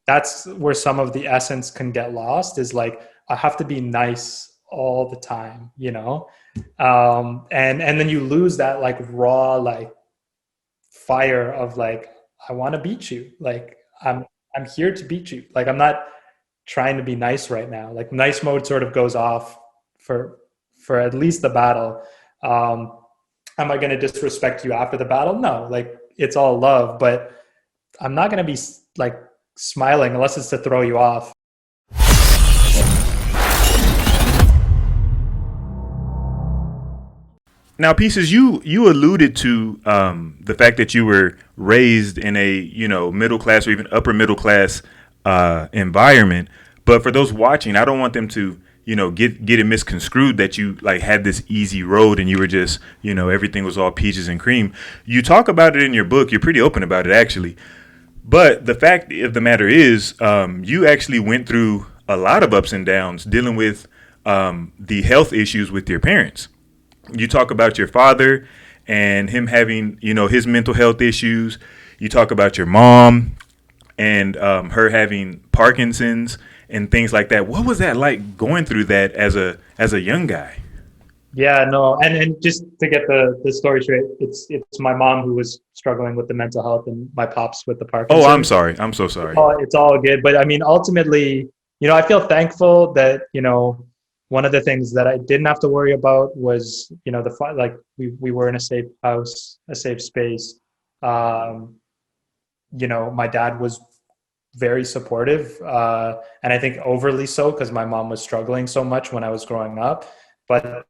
that's where some of the essence can get lost, is like, I have to be nice all the time, you know? And then you lose that like raw, like fire of like, I want to beat you. Like I'm here to beat you. Like I'm not trying to be nice right now. Like nice mode sort of goes off for at least the battle. Um, am I going to disrespect you after the battle? No, like it's all love, but I'm not going to be like smiling unless it's to throw you off. Now, Pieces, you alluded to the fact that you were raised in a middle class or even upper middle class environment. But for those watching, I don't want them to get it misconstrued that you like had this easy road and you were just everything was all peaches and cream. You talk about it in your book. You're pretty open about it, actually. But the fact of the matter is, you actually went through a lot of ups and downs dealing with the health issues with your parents. You talk about your father and him having, his mental health issues. You talk about your mom and her having Parkinson's and things like that. What was that like going through that as a young guy? Yeah, no, and just to get the story straight, it's my mom who was struggling with the mental health and my pops with the Oh, I'm Parkinson's. sorry. I'm so sorry. It's all good. But I mean, ultimately, I feel thankful that, one of the things that I didn't have to worry about was, like we were in a safe house, a safe space. Um, my dad was very supportive, and I think overly so because my mom was struggling so much when I was growing up. But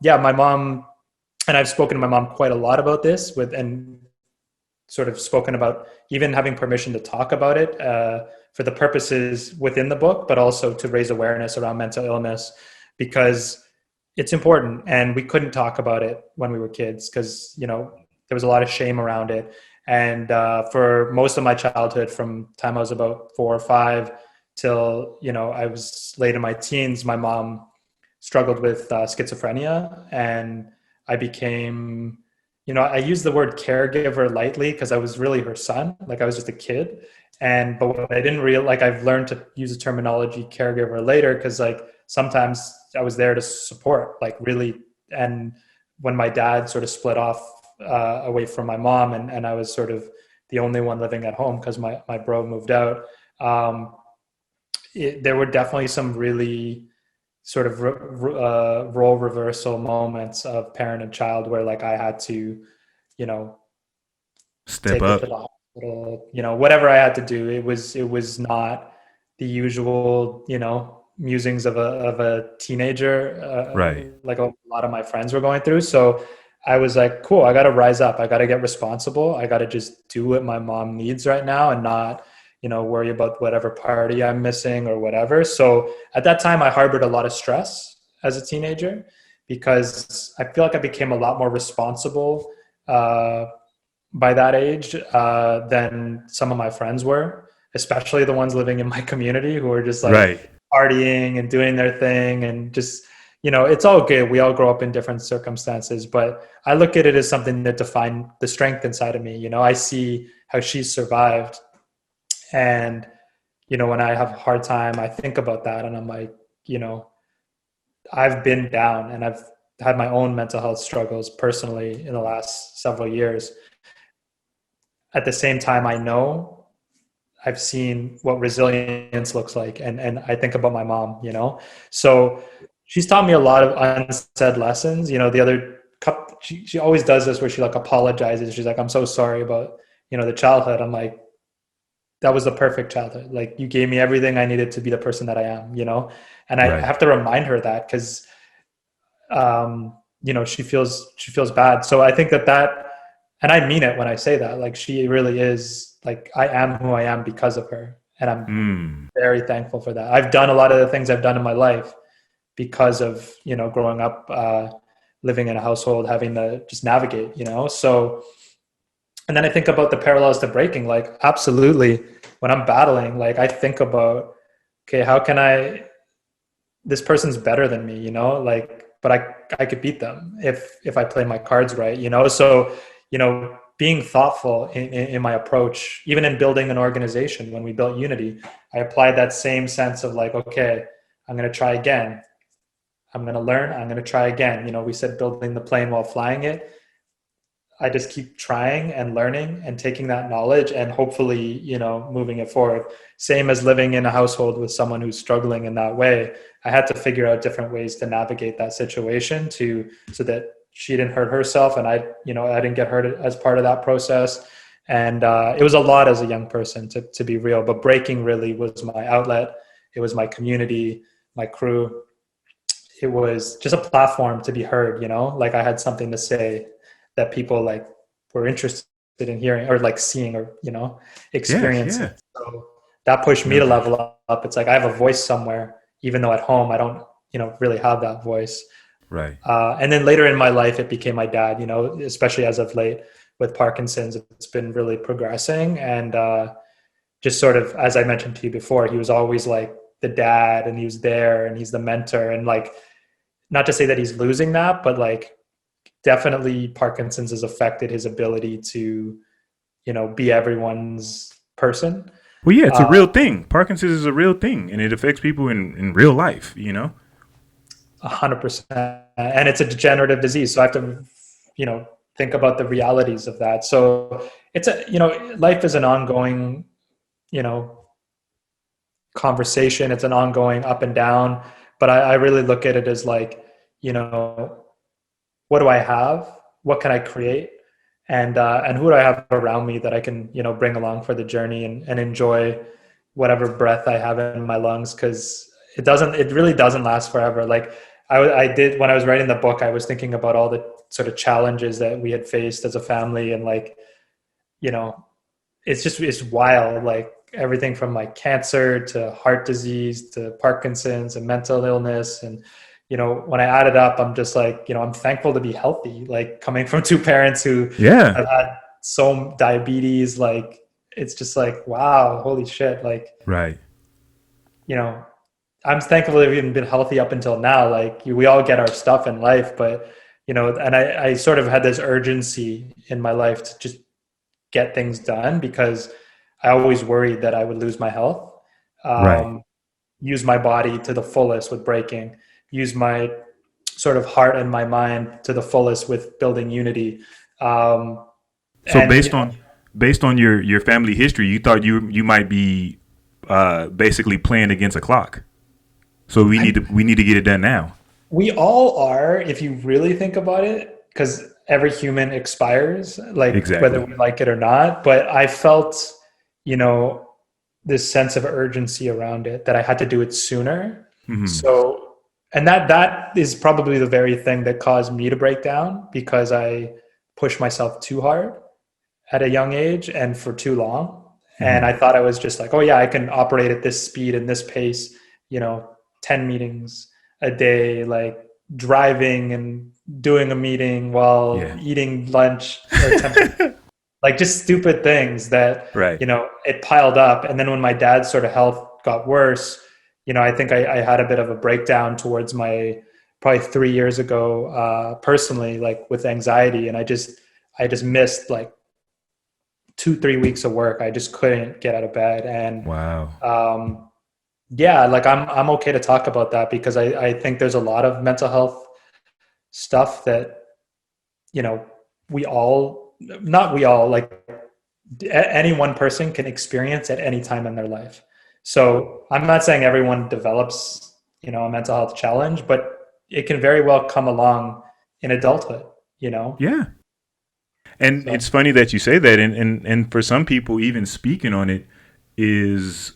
yeah, my mom, and I've spoken to my mom quite a lot about this and sort of spoken about even having permission to talk about it for the purposes within the book, but also to raise awareness around mental illness because it's important. And we couldn't talk about it when we were kids because, there was a lot of shame around it. And for most of my childhood, from time I was about 4 or 5 till, I was late in my teens, my mom struggled with schizophrenia, and I became, I use the word caregiver lightly because I was really her son. Like I was just a kid. But what I didn't realize, like I've learned to use the terminology caregiver later because like sometimes I was there to support, like really. And when my dad sort of split off away from my mom, and I was sort of the only one living at home because my bro moved out, there were definitely some really sort of role reversal moments of parent and child where like I had to, you know, Step take her up. to the hospital, whatever I had to do. It was not the usual, musings of a teenager, Right. like a lot of my friends were going through. So I was like, cool, I got to rise up. I got to get responsible. I got to just do what my mom needs right now and not, worry about whatever party I'm missing or whatever. So at that time, I harbored a lot of stress as a teenager because I feel like I became a lot more responsible by that age than some of my friends were, especially the ones living in my community who were just like Right. partying and doing their thing and just, it's all good. We all grow up in different circumstances, but I look at it as something that defined the strength inside of me. I see how she survived. And, when I have a hard time, I think about that and I'm like, you know, I've been down and I've had my own mental health struggles personally in the last several years. At the same time, I know I've seen what resilience looks like. And I think about my mom, so she's taught me a lot of unsaid lessons. The other couple, she always does this where she like apologizes. She's like, I'm so sorry about, the childhood. I'm like, that was the perfect childhood. Like you gave me everything I needed to be the person that I am, and I Right. have to remind her that because, she feels bad. So I think that, and I mean it when I say that, like she really is like, I am who I am because of her. And I'm Mm. very thankful for that. I've done a lot of the things I've done in my life because of, growing up, living in a household, having to just navigate, so, and then I think about the parallels to breaking, like absolutely when I'm battling, like I think about, okay, how can this person's better than me, like, but I could beat them if I play my cards right, so, being thoughtful in my approach, even in building an organization. When we built Unity, I applied that same sense of like, okay, I'm going to try again. I'm going to learn. I'm going to try again. You know, we said building the plane while flying it. I just keep trying and learning and taking that knowledge and hopefully, you know, moving it forward. Same as living in a household with someone who's struggling in that way. I had to figure out different ways to navigate that situation so that she didn't hurt herself and I didn't get hurt as part of that process. And it was a lot as a young person, to be real, but breaking really was my outlet. It was my community, my crew. It was just a platform to be heard, you know, like I had something to say that people like were interested in hearing or like seeing or, you know, experiencing. Yeah. So that pushed me to level up. It's like I have a voice somewhere, even though at home I don't, you know, really have that voice. Right. And then later in my life, it became my dad, you know, especially as of late with Parkinson's, it's been really progressing. And just sort of, as I mentioned to you before, he was always like the dad and he was there and he's the mentor. And like, not to say that he's losing that, but like, definitely Parkinson's has affected his ability to, you know, be everyone's person. Well, yeah, it's a real thing. Parkinson's is a real thing, and it affects people in real life, you know? 100%. And it's a degenerative disease. So I have to, you know, think about the realities of that. So it's life is an ongoing, you know, conversation. It's an ongoing up and down. But I really look at it as like, you know, what do I have? What can I create? And who do I have around me that I can, you know, bring along for the journey and enjoy whatever breath I have in my lungs? Cause it really doesn't last forever. Like I did, when I was writing the book, I was thinking about all the sort of challenges that we had faced as a family. And like, you know, it's wild. Like everything from like cancer to heart disease to Parkinson's and mental illness. And, you know, when I add it up, I'm just like, you know, I'm thankful to be healthy, like coming from two parents who have had some diabetes. Like, it's just like, wow, holy shit. Like, right. You know, I'm thankful to have even been healthy up until now. Like we all get our stuff in life, but, you know, and I sort of had this urgency in my life to just get things done because I always worried that I would lose my health, use my body to the fullest with breaking, use my sort of heart and my mind to the fullest with building Unity. So based on your family history, you thought you might be basically playing against a clock. So we need to get it done now. We all are, if you really think about it, because every human expires, like whether we like it or not. But I felt, you know, this sense of urgency around it that I had to do it sooner. Mm-hmm. So. And that is probably the very thing that caused me to break down because I pushed myself too hard at a young age and for too long. Mm-hmm. And I thought I was just like, oh yeah, I can operate at this speed and this pace, you know, 10 meetings a day, like driving and doing a meeting while eating lunch, or like just stupid things that, you know, it piled up. And then when my dad's sort of health got worse, you know, I think I had a bit of a breakdown towards my probably 3 years ago, personally, like with anxiety. And I just missed like 2-3 weeks of work. I just couldn't get out of bed. And like I'm okay to talk about that because I think there's a lot of mental health stuff that, you know, like any one person can experience at any time in their life. So I'm not saying everyone develops, you know, a mental health challenge, but it can very well come along in adulthood, you know? Yeah. And it's funny that you say that. And for some people, even speaking on it is,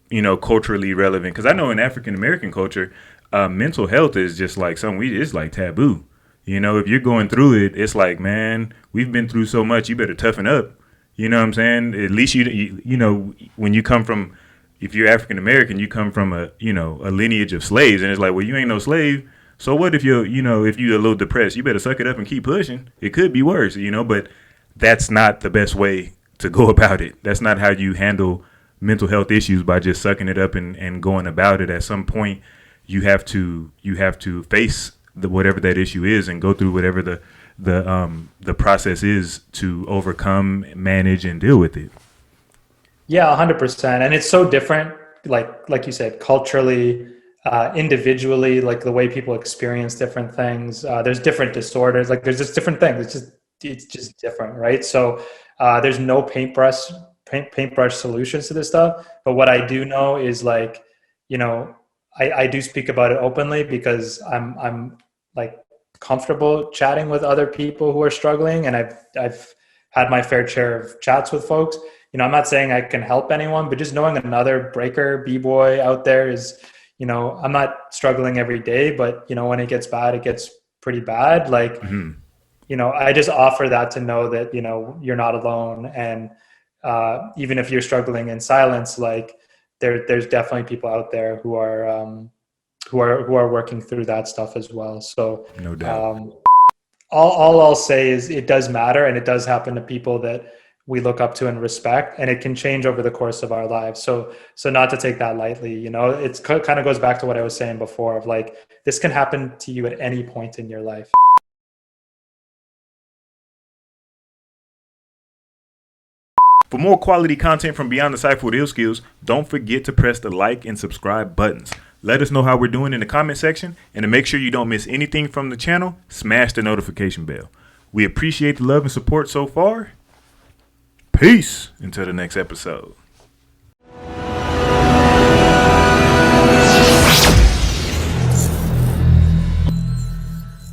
you know, culturally relevant. Because I know in African-American culture, mental health is just like it's like taboo. You know, if you're going through it, it's like, man, we've been through so much. You better toughen up. You know what I'm saying? At least you know, when you come from, if you're African American, you come from a lineage of slaves, and it's like, well, you ain't no slave. So what if you're a little depressed? You better suck it up and keep pushing. It could be worse, you know, but that's not the best way to go about it. That's not how you handle mental health issues, by just sucking it up and going about it. At some point, you have to face whatever that issue is and go through whatever the process is to overcome, manage, and deal with it. Yeah, 100%. And it's so different, like you said, culturally, individually, like the way people experience different things. There's different disorders. Like there's just different things. It's just different, right? So there's no paintbrush solutions to this stuff. But what I do know is like, you know, I do speak about it openly because I'm like comfortable chatting with other people who are struggling, and I've had my fair share of chats with folks. I'm not saying I can help anyone, but just knowing another breaker b-boy out there is, I'm not struggling every day, but when it gets bad, it gets pretty bad. Like, I just offer that to know that, you're not alone. And even if you're struggling in silence, like there's definitely people out there who are working through that stuff as well. So No doubt. All I'll say is it does matter, and it does happen to people that we look up to and respect, and it can change over the course of our lives. So not to take that lightly, it's kind of goes back to what I was saying before of like, this can happen to you at any point in your life. For more quality content from Beyond the Cypher with Illskillz, don't forget to press the like and subscribe buttons. Let us know how we're doing in the comment section, and to make sure you don't miss anything from the channel, smash the notification bell. We appreciate the love and support so far. Peace until the next episode.